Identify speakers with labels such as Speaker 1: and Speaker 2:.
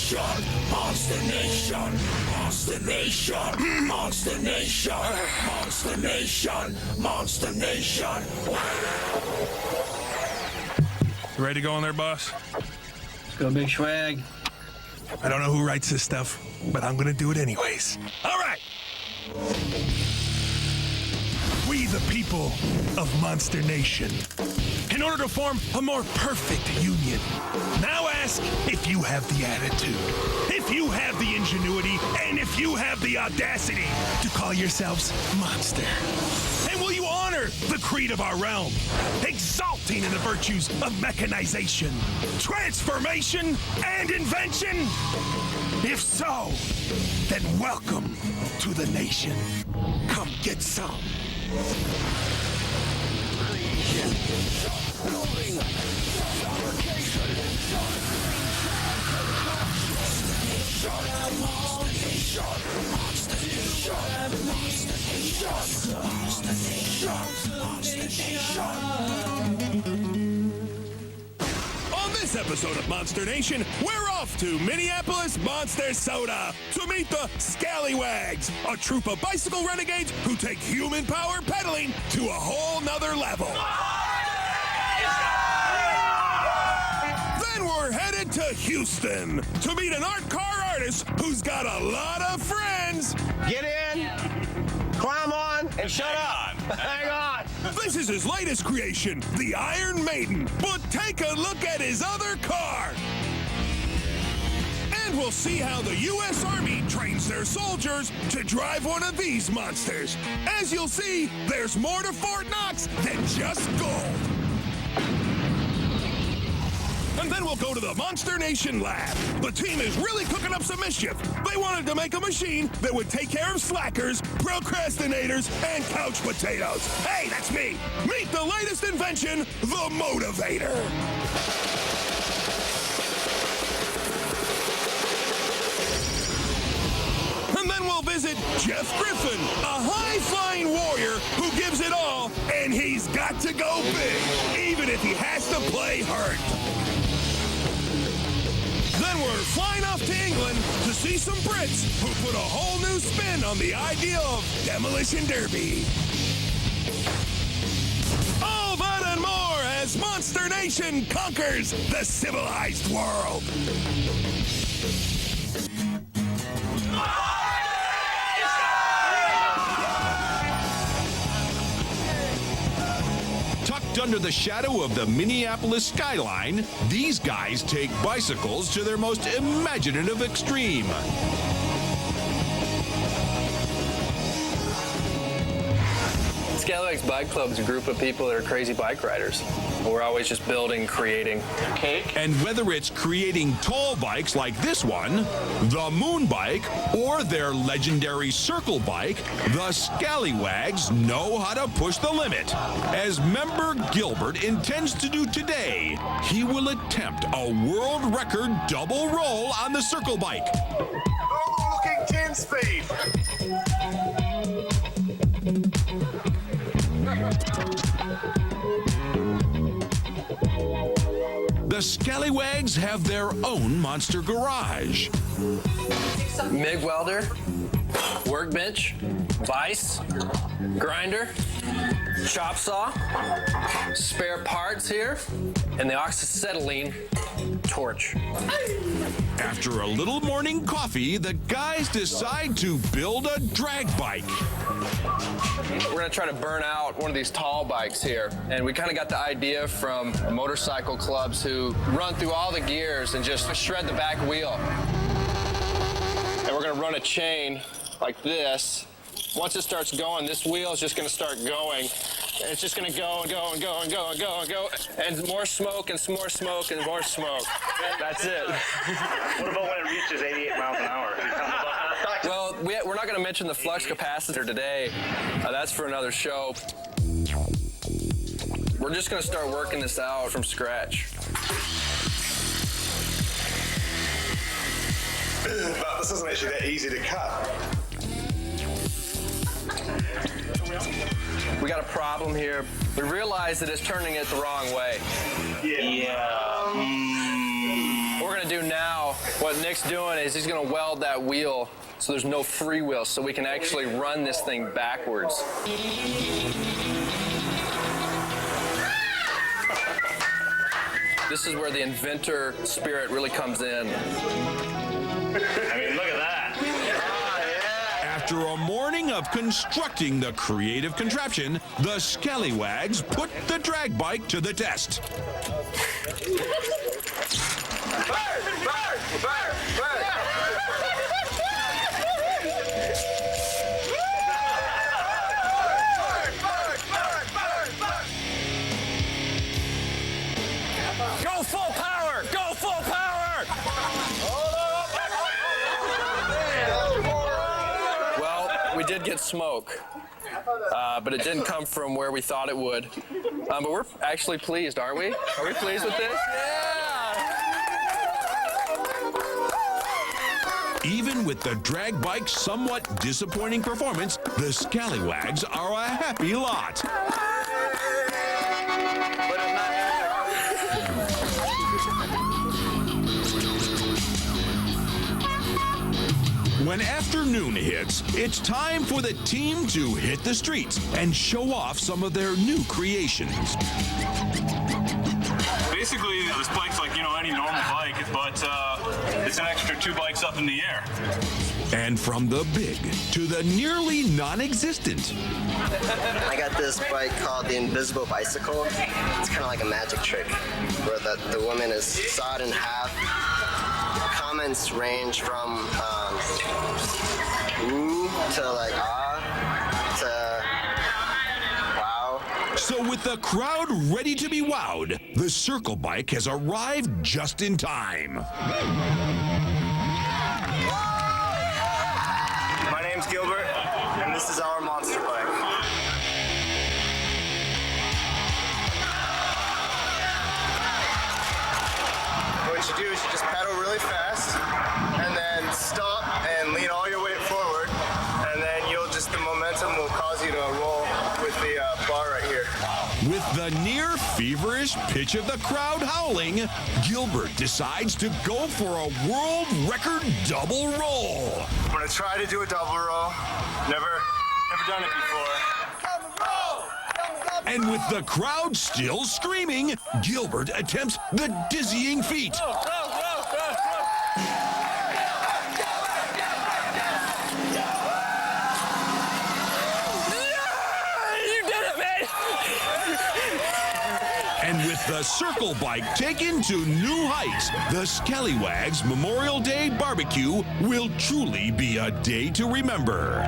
Speaker 1: Nation, Monster Nation, Monster Nation, Monster Nation, Monster Nation, Monster Nation.
Speaker 2: You ready to go in there, boss?
Speaker 3: Let's go, Big Swag.
Speaker 2: I don't know who writes this stuff, but I'm gonna do it anyways. All right. We, the people of Monster Nation, in order to form a more perfect union, now ask if you have the attitude, if you have the ingenuity, and if you have the audacity to call yourselves Monster. And will you honor the creed of our realm, exalting in the virtues of mechanization, transformation, and invention? If so, then welcome to the nation. Come get some. On this episode of Monster Nation, we're off to Minneapolis Monster Soda to meet the Scallywags, a troop of bicycle renegades who take human power pedaling to a whole nother level. Then we're headed to Houston to meet an art car artist who's got a lot of friends.
Speaker 4: Get in, climb on, and shut up. Hang on.
Speaker 2: This is his latest creation, the Iron Maiden. But take a look at his other car. And we'll see how the U.S. Army trains their soldiers to drive one of these monsters. As you'll see, there's more to Fort Knox than just gold. And then we'll go to the Monster Nation lab. The team is really cooking up some mischief. They wanted to make a machine that would take care of slackers, procrastinators, and couch potatoes. Hey, that's me. Meet the latest invention, the Motivator. And then we'll visit Jeff Griffin, a high-flying warrior who gives it all, and he's got to go big, even if he has to play hurt. Then we're flying off to England to see some Brits who put a whole new spin on the idea of demolition derby. All that and more as Monster Nation conquers the civilized world.
Speaker 5: Tucked under the shadow of the Minneapolis skyline, these guys take bicycles to their most imaginative extreme.
Speaker 6: Scallywags Bike Club is a group of people that are crazy bike riders. We're always just building, creating. Cake.
Speaker 5: And whether it's creating tall bikes like this one, the Moon Bike, or their legendary circle bike, the Scallywags know how to push the limit. As member Gilbert intends to do today, he will attempt a world record double roll on the circle bike.
Speaker 4: Looking 10 speed.
Speaker 5: The Scallywags have their own monster garage.
Speaker 6: MIG welder, workbench, vise, grinder, chop saw, spare parts here, and the oxyacetylene torch.
Speaker 5: After a little morning coffee, the guys decide to build a drag bike.
Speaker 6: We're gonna try to burn out one of these tall bikes here. And we kind of got the idea from motorcycle clubs who run through all the gears and just shred the back wheel. And we're gonna run a chain like this. Once it starts going, this wheel is just gonna start going. And it's just gonna go and go and go and go and go and go. And more smoke and more smoke and more smoke. That's it.
Speaker 7: What about when it reaches 88 miles an hour?
Speaker 6: Well, we're not gonna mention the flux capacitor today. That's for another show. We're just gonna start working this out from scratch.
Speaker 7: But this isn't actually that easy to cut.
Speaker 6: We got a problem here. We realize that it's turning it the wrong way.
Speaker 7: Yeah.
Speaker 6: What we're gonna do now, What Nick's doing is he's going to weld that wheel so there's no freewheel, so we can actually run this thing backwards. This is where the inventor spirit really comes in.
Speaker 7: I mean, look at that.
Speaker 5: After a morning of constructing the creative contraption, the Scallywags put the drag bike to the test.
Speaker 6: Go full power! Go full power! Well, we did get smoke, but it didn't come from where we thought it would. But we're actually pleased, aren't we? Are we pleased with this? Yeah!
Speaker 5: Even with the drag bike's somewhat disappointing performance, the Scallywags are a happy lot. When afternoon hits, it's time for the team to hit the streets and show off some of their new creations.
Speaker 8: Basically, this bike's like, any normal bike, but it's an extra 2 bikes up in the air.
Speaker 5: And from the big to the nearly non-existent.
Speaker 9: I got this bike called the Invisible Bicycle. It's kind of like a magic trick where the woman is sawed in half. Comments range from ooh to like ah to wow.
Speaker 5: So with the crowd ready to be wowed, the circle bike has arrived just in time.
Speaker 7: My name's Gilbert, and this is our monster bike. What you do is you just pedal really fast, and then stop and lean all your weight forward, and then the momentum will cause you to roll with the bar right here.
Speaker 5: With the near feverish pitch of the crowd howling, Gilbert decides to go for a world record double roll.
Speaker 7: I'm gonna try to do a double roll. Never done it before.
Speaker 5: And with the crowd still screaming, Gilbert attempts the dizzying feat. And with the circle bike taken to new heights, the Scallywags Memorial Day Barbecue will truly be a day to remember.